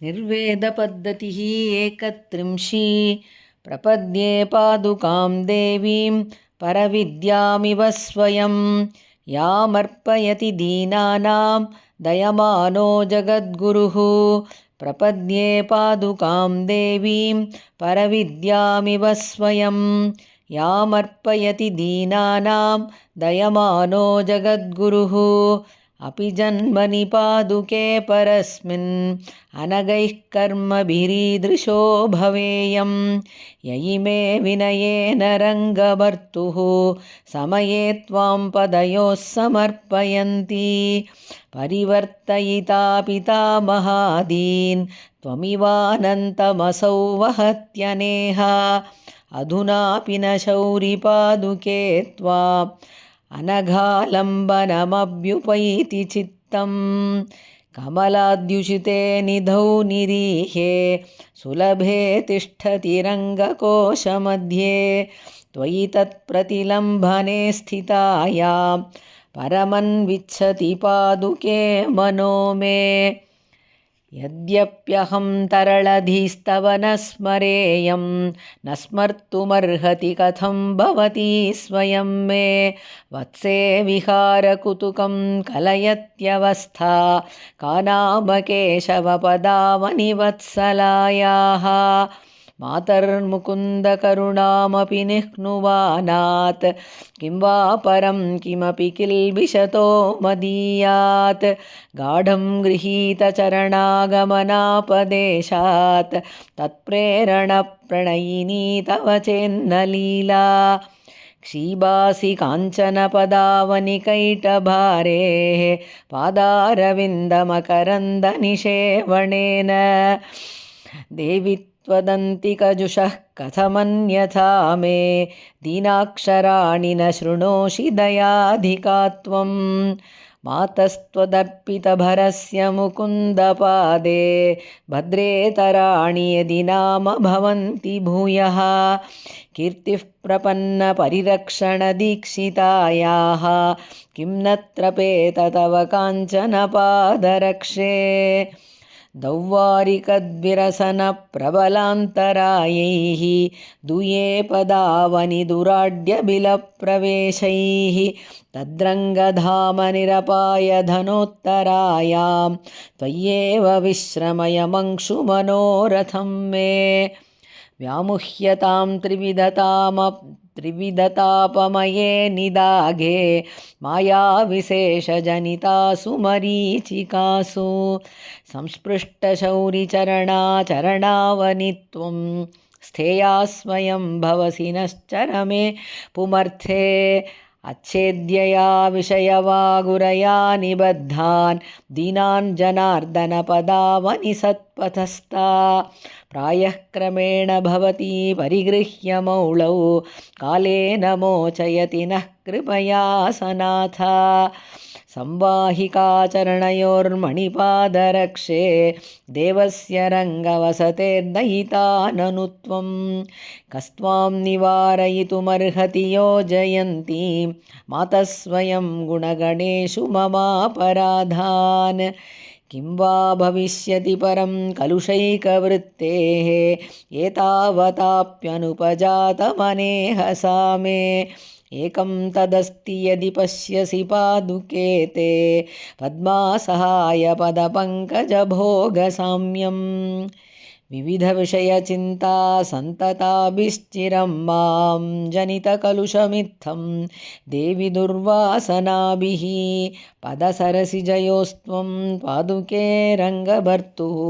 निर्वेदपद्धतिः एकत्रिंशी प्रपद्ये पादुकां देवीं परविद्यामिव स्वयं यामर्पयति दीनानां दयमानो जगद्गुरुः प्रपद्ये पादुकां देवीं परविद्यामिव स्वयं यामर्पयति दीनानां दयमानो जगद्गुरुः अपि जन्मनि पादुके परस्मिन् अनगैः कर्मभिरीदृशो भवेयं ययिमे विनयेन रङ्गभर्तुः समये त्वां पदयोः समर्पयन्ति परिवर्तयिता पितामहादीन् त्वमिवानन्तमसौ वहत्यनेहा अधुनापि न शौरिपादुके त्वाम् अनघालम्बनमभ्युपैति चित्तं कमलाद्युषिते निधौ निरीहे सुलभे तिष्ठति रङ्गकोशमध्ये त्वयि तत्प्रतिलम्भने स्थितायां परमन्विच्छति पादुके मनो मे यद्यप्यहं तरलधीस्तव न स्मरेयं न स्मर्तुमर्हति कथं भवती स्वयं मे वत्से विहारकुतुकं कलयत्यवस्था का नाम केशवपदावनिवत्सलायाः मातर्मुकुन्दकरुणामपि निह्नुवानात् किं वा परं किमपि किल्बिषतो मदीयात् गाढं गृहीतचरणागमनापदेशात् तत्प्रेरणप्रणयिनी तव चेन्न लीला क्षीबासि काञ्चनपदावनिकैटभारेः पादारविन्दमकरन्दनिषेवणेन देवि त्वदन्तिकजुषः कथमन्यथा मे दीनाक्षराणि न शृणोषि दयाधिका त्वं मातस्त्वदर्पितभरस्य मुकुन्दपादे भद्रेतराणि यदि नाम भवन्ति भूयः कीर्तिः प्रपन्नपरिरक्षणदीक्षितायाः किं न त्रपेत तव काञ्चनपादरक्षे दौवारिकद्विरसनप्रबलान्तरायैः दूये पदावनि दुराड्यबिलप्रवेशैः तद्रङ्गधामनिरपायधनोत्तरायां त्वय्येव विश्रमयमंशुमनोरथं मे व्यामुह्यतां त्रिविधतापमये निदाघे मायाविशेषजनितासु मरीचिकासु संस्पृष्टशौरिचरणाचरणावनि त्वं स्थेया स्वयं भवसि नश्चरमे पुमर्थे अच्छेद्यया विषयवागुरया निबद्धान् दीनान् जनार्दनपदावनि सत्पथस्था प्रायः क्रमेण भवती परिगृह्य मौलौ कालेन मोचयति नः कृपया सनाथा संवाहिकाचरणयोर्मणिपादरक्षे देवस्य रङ्गवसतेर्दयिता ननु त्वं कस्त्वां निवारयितुमर्हति योजयन्तीं मातः स्वयं गुणगणेषु ममापराधान् किं वा भविष्यति परं कलुषैकवृत्तेः एतावताप्यनुपजातमनेहसा मे एकं तदस्ति यदि पश्यसि पादुके ते पद्मासहायपदपङ्कजभोगसाम्यं विविधविषयचिन्ता सन्तताभिश्चिरं मां जनितकलुषमित्थं देवि दुर्वासनाभिः पदसरसिजयोस्त्वं पादुके रङ्गभर्तुः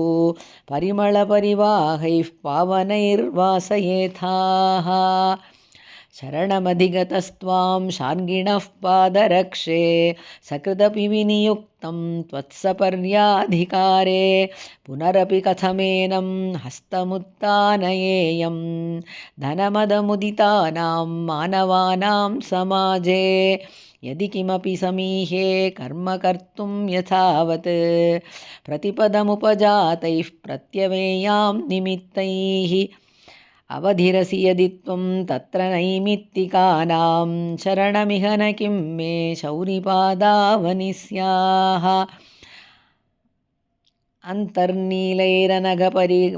परिमलपरिवाहैः पावनैर्वासयेथाः शरणमधिगतस्त्वां शार्ङ्गिणः पादरक्षे सकृदपि विनियुक्तं त्वत्सपर्याधिकारे पुनरपि कथमेनं हस्तमुत्तानयेयं धनमदमुदितानां मानवानां समाजे यदि किमपि समीहे कर्म कर्तुं यथावत् प्रतिपदमुपजातैः प्रत्यवेयां निमित्तैः अवधिरसि यदि त्वं तत्र नैमित्तिकानां शरणमिह न किं मे शौरिपादावनि स्याः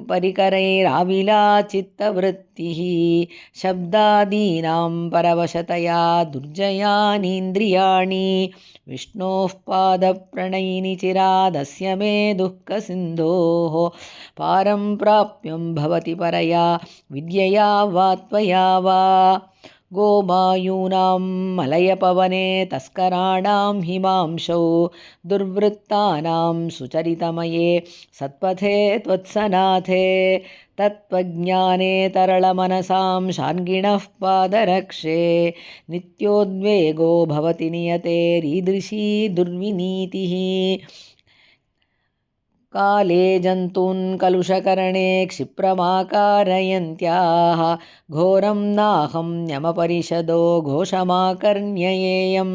परिकरैराविला चित्तवृत्तिः शब्दादीनां परवशतया दुर्जयानीन्द्रियाणि विष्णोः पादप्रणयिनि चिरादस्य मे दुःखसिन्धोः पारं प्राप्यं भवति परया विद्यया वा त्वया वा गोमायूनां मलयपवने तस्कराणां हिमांशौ दुर्वृत्तानां सुचरितमये सत्पथे त्वत्सनाथे तत्त्वज्ञाने तरलमनसां शार्ङ्गिणः पादरक्षे नित्योद्वेगो भवति नियतेरीदृशी दुर्विनीतिः काले जन्तून् कलुषकरणे क्षिप्रमाकारयन्त्याः घोरं नाहं यमपरिषदो घोषमाकर्ण्ययेयं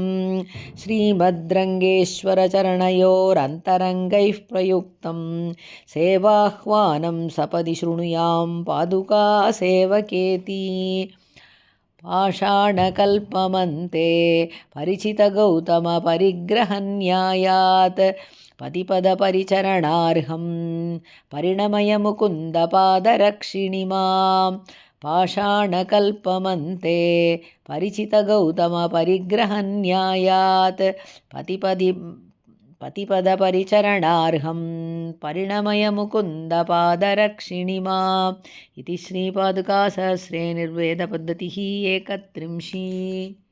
श्रीमद्रङ्गेश्वरचरणयोरन्तरङ्गैः प्रयुक्तं सेवाह्वानं सपदि शृणुयां पादुका सेवकेति पाषाणकल्पमन्ते परिचितगौतमपरिग्रहन्यायात् पतिपदपरिचरणार्हं परिणमय मुकुन्दपादरक्षिणि मां पाषाणकल्पमन्ते परिचितगौतमपरिग्रहन्यायात् पतिपदपरिचरणार्हं परिणमय मुकुन्दपादरक्षिणि माम् इति श्रीपादुकासहस्रे निर्वेदपद्धतिः 31